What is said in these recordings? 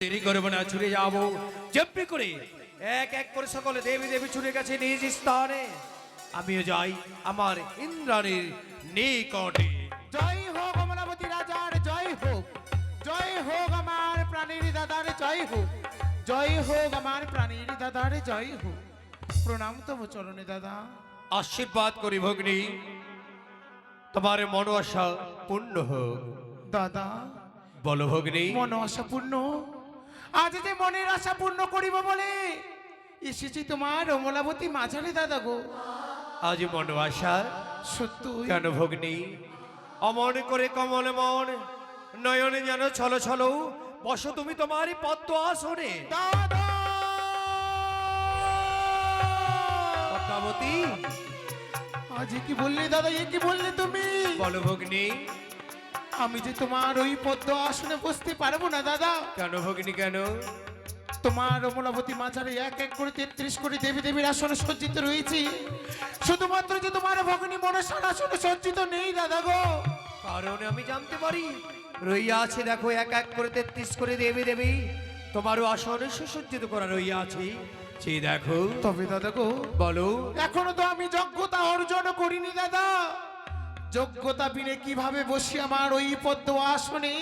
দেরি করব না, ছুটে যাব যেমনি করে এক এক করে সকলে দেবী দেবী ছুটে গেছে নিজ স্থানে। আমিও যাই আমার ইন্দ্রাণীর নিকটে। জয় হোক অমরাবতী রাজার, জয় হোক। জয় হোক আমার প্রাণীর দাদার, জয় হোক। জয় হোক আমার প্রাণীর দাদার, জয় হোক। প্রণাম তব চরণে দাদা। আশীর্বাদ করি ভগ্নী, তোমার মন আশা পূর্ণ হোক। দাদা বলো ভগ্নী। মন আশা পূর্ণ, আজ যে মনের আশা পূর্ণ করিব বলে এসেছি তোমার অমলাবতী মাঝারে দাদা গো। আজ মন আশা সত্য কেন ভগ্নী? অমন করে কমল মন নয়নে যেন ছলো ছলো বসো তুমি তোমারই পদ্ম আসনে। দাদা পদ্মাবতী, আজ কি বললে দাদা, এ কি বললে তুমি? বলো ভগ্নী। আমি যে তোমার ওই পদ্ম আসনে বসতে পারবো না দাদা। কেন ভগ্নী কেন? তোমার অমলাবতী মাঝারে এক এক করে 33 কোটি দেবী দেবীর আসনে সজ্জিত রয়েছে, শুধুমাত্র যে তোমার ভগিনী মনসার আসনে সজ্জিত নেই দাদা গো। কারণ আমি জানতে পারি রইয়া আছে দেখো এক এক করে 33 করে দেবী দেবী তোমারও আসনে সুসজ্জিত করা রইয়া আছে, সে দেখো। তবে দাদা গো বলো। এখনো তো আমি যোগ্যতা অর্জন করিনি দাদা। যোগ্যতা বিনে কিভাবে বসি আমার ওই পদ্ম আসনে?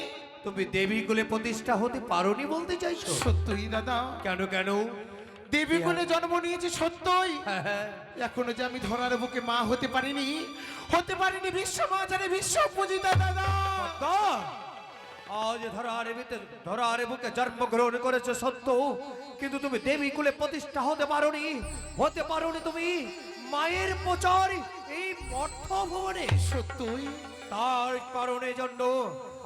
তুমি দেবী কুলে প্রতিষ্ঠা হতে পারোনি বলতে চাইছো? সত্যই দাদা। কেন কেন? দেবী কুলে জন্ম নিয়েছি সত্যই, হ্যাঁ, হ্যাঁ। এখনো যে আমি ধরার বুকে মা হতে পারিনি, হতে পারিনি বিশ্ব মাঝারে বিশ্ব পূজিতা দাদা। পদ্মা, আজ ধরার বুকে জন্মগ্রহণ করেছো সত্য, কিন্তু তুমি দেবী কুলে প্রতিষ্ঠা হতে পারোনি তুমি মায়ের প্রচার এই মর্ত ভুবনে। সত্যই তার কারণে জন্য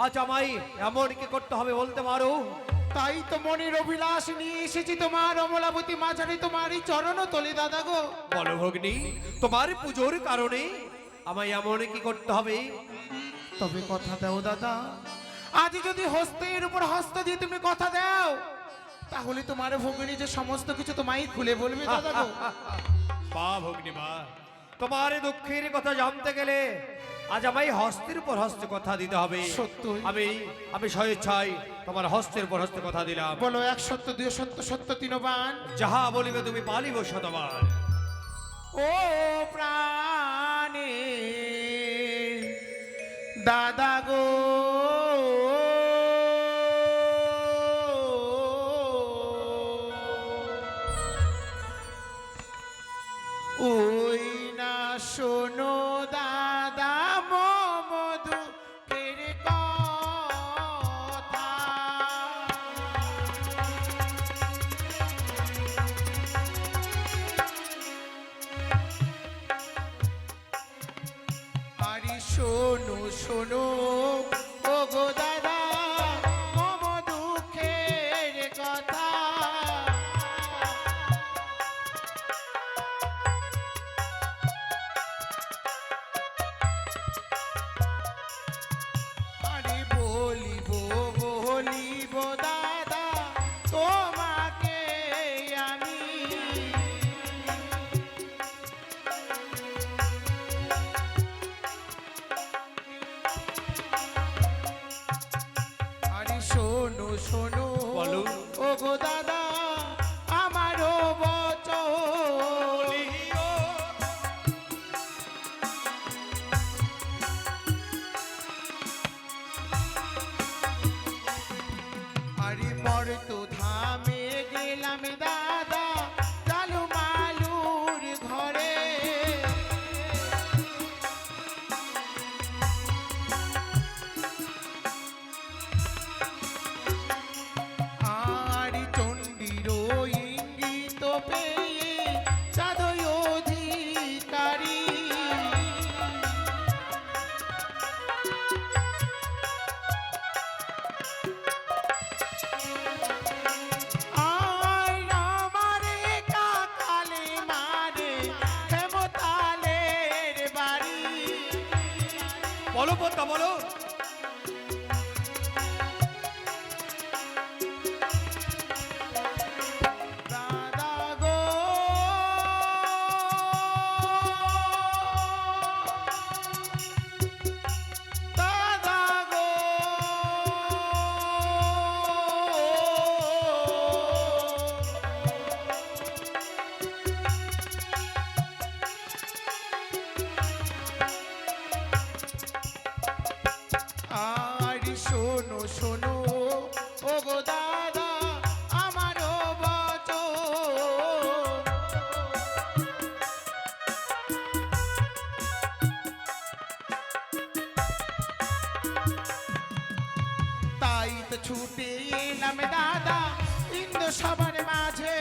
আজ আমায় এমন কি করতে হবে বলতে পারো? তাই তো মনের অভিলাষ নিয়ে এসেছি তোমার অমলাবতী মাঝারে তোমারই চরণ তলে দাদা গো। বলো ভগ্নী, তোমার পুজোর কারণে আমায় এমন কি করতে হবে? তবে কথা দাও দাদা, আজ যদি হস্তের উপর হস্ত দিয়ে তুমি কথা দাও, তাহলে তোমার ভগিনী যে সমস্ত কিছু তোমায় খুলে বলবে দাদা গো। বা ভগ্নী বা, তোমার দুঃখের কথা জানতে গেলে আজ আমায় হস্তের উপর হস্তে কথা দিতে হবে। সত্যই। আমি স্বেচ্ছায় তোমার হস্তের উপর হস্তে কথা দিলাম। বলো এক সত্য, দুই সত্য, সত্য তিনবান। যাহা বলিবে তুমি পালিব শতবার। ও প্রাণে দাদা গো, ওই না শোনো দাদা মমধু কের কথা। আরে শোনো শোনো ও গো দাদা মম দুঃখের কথা। আরে বলিব বলিব দাদা তোমাকে আমি, আরে শোনো শোনো বলো। ও গো দাদা আমারও বচন। আরে মর্ত ধামে গেলাম দাদা চালু মালুর ঘরে, আর চণ্ডীর ইঙ্গিত পেয়ে চাঁদই অধিকারী, আর রাম শোনো শোনো ও গো দাদা আমারও বচন। তাই তো ছুটে এলাম দাদা ইন্দ্র সবার মাঝে।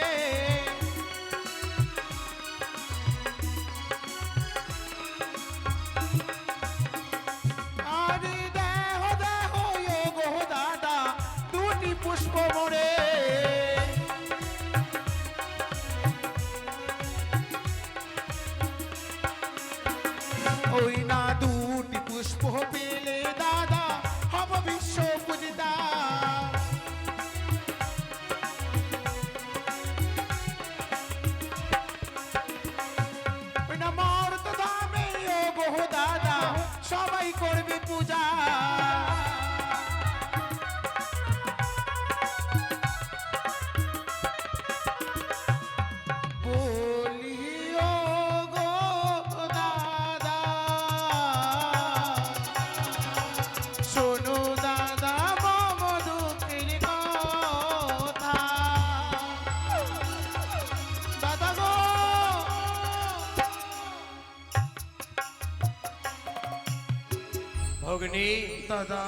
আরে দেহ দেহ ও গো দাদা দুটি পুষ্প মোরে। ওই না দুটি পুষ্প পেলে দাদা হব বিশ্ব পূজিতা। ওই না মর্ত ধামে ও গো দাদা সবাই করবে পূজা। বলি ও গো দাদা শোনো দাদা মম দুঃখের কথা। দাদা গো ভগ্নী, দাদা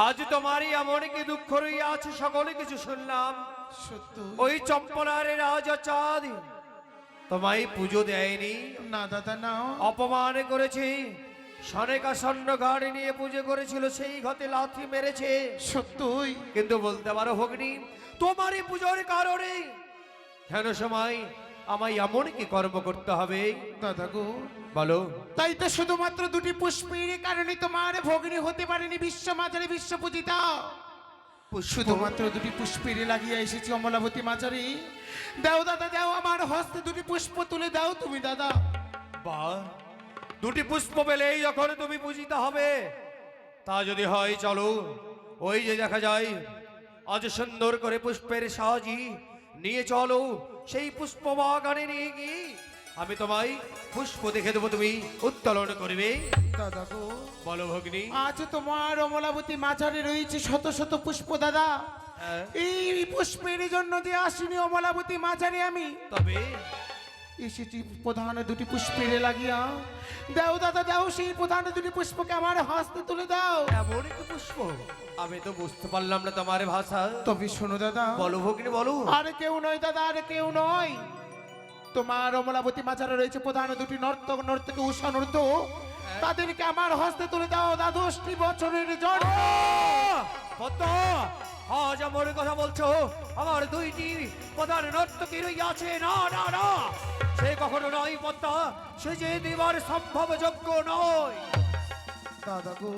আজ তোমারই এমন কি দুঃখ রইয়া আছে সকলে কিছু শুনলাম। সত্য ওই চম্পলার রাজা চাঁদ তোমায় পুজো দেয়নি, না দাদা না অপমান করেছে। সনেকা স্বর্ণ গাড়ি নিয়ে পুজো করেছিল, সেই ঘতে লাথি মেরেছে। সত্যই কিন্তু বলতে পারো ভগ্নী, তোমারই পুজোর কারণে কেন সময় আমায় এমন কি কর্ম করতে হবে দাদা গো। বলো। তাই তো শুধুমাত্র দুটি পুষ্পের কারণে তোমার ভগ্নী হতে পারেনি বিশ্ব মাঝারে বিশ্ব পূজিতা। শুধুমাত্র দুটি পুষ্পের লাগিয়ে এসেছি অমলাবতী মাঝারে। দাও দাদা দাও আমার হস্তে দুটি পুষ্প তুলে দাও তুমি দাদা। বাহ, দুটি পুষ্প পেলেই যখন তুমি পূজিত হবে, তা যদি হয় চলো। ওই যে দেখা যায় আজ সুন্দর করে পুষ্পের সাজি নিয়ে চলো, সেই পুষ্প বাগানে নিয়ে গিয়ে আমি তোমায় পুষ্প দেখে দেবো, তুমি উত্তোলন করবে। দাদা গো বলো ভগ্নী। আজ তোমার অমলাবতী মাঝারে রয়েছে শত শত পুষ্প দাদা। হ্যাঁ, এই পুষ্পের জন্য যে আসিনি অমলাবতী মাঝারে আমি, তবে এসেছি প্রধান দুটি পুষ্পের লাগিয়া। দাও দাদা দাও সেই প্রধান দুটি পুষ্পকে আমার হস্তে তুলে দাও। এমন কি পুষ্প? আমি তো বুঝতে পারলাম না তোমার ভাষা। তবে শোনো দাদা, বলো ভগ্নী বলো। আর কেউ নয় দাদা, আর কেউ নয়। তোমার অমলাবতী মাঝারে রয়েছে প্রধান দুটি নর্তক নর্তকী উষা নর্ত, তাদেরকে আমার হস্তে তুলে দাও। দ্বাদশটি বছরের জন্য পদ্মা, আজ আমার কথা বলছো? আমার দুইটি প্রধান নর্তকী রইয়াছে। না না না, সে কখনো নয় পদ্মা, সে যে দিবার সম্ভব যোগ্য নয়। দাদা গো,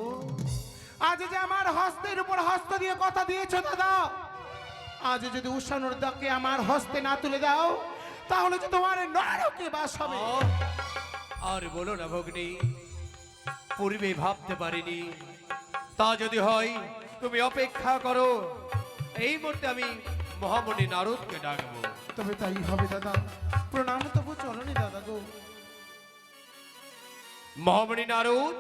আজ যে আমার হস্তের উপর হস্ত দিয়ে কথা দিয়েছো দাদা, আজ যদি উষা নর্তককে আমার হস্তে না তুলে দাও তাহলে যে তোমার নরকে বাস হবে। আর বলো না ভগ্নী, পূর্বে ভাবতে পারিনি। তা যদি হয় তুমি অপেক্ষা করো, এই মুহূর্তে আমি মহামণি নারদকে ডাকবো। তবে তাই হবে দাদা। প্রণাম তবু চলনি দাদা গো। মহামণি নারদ,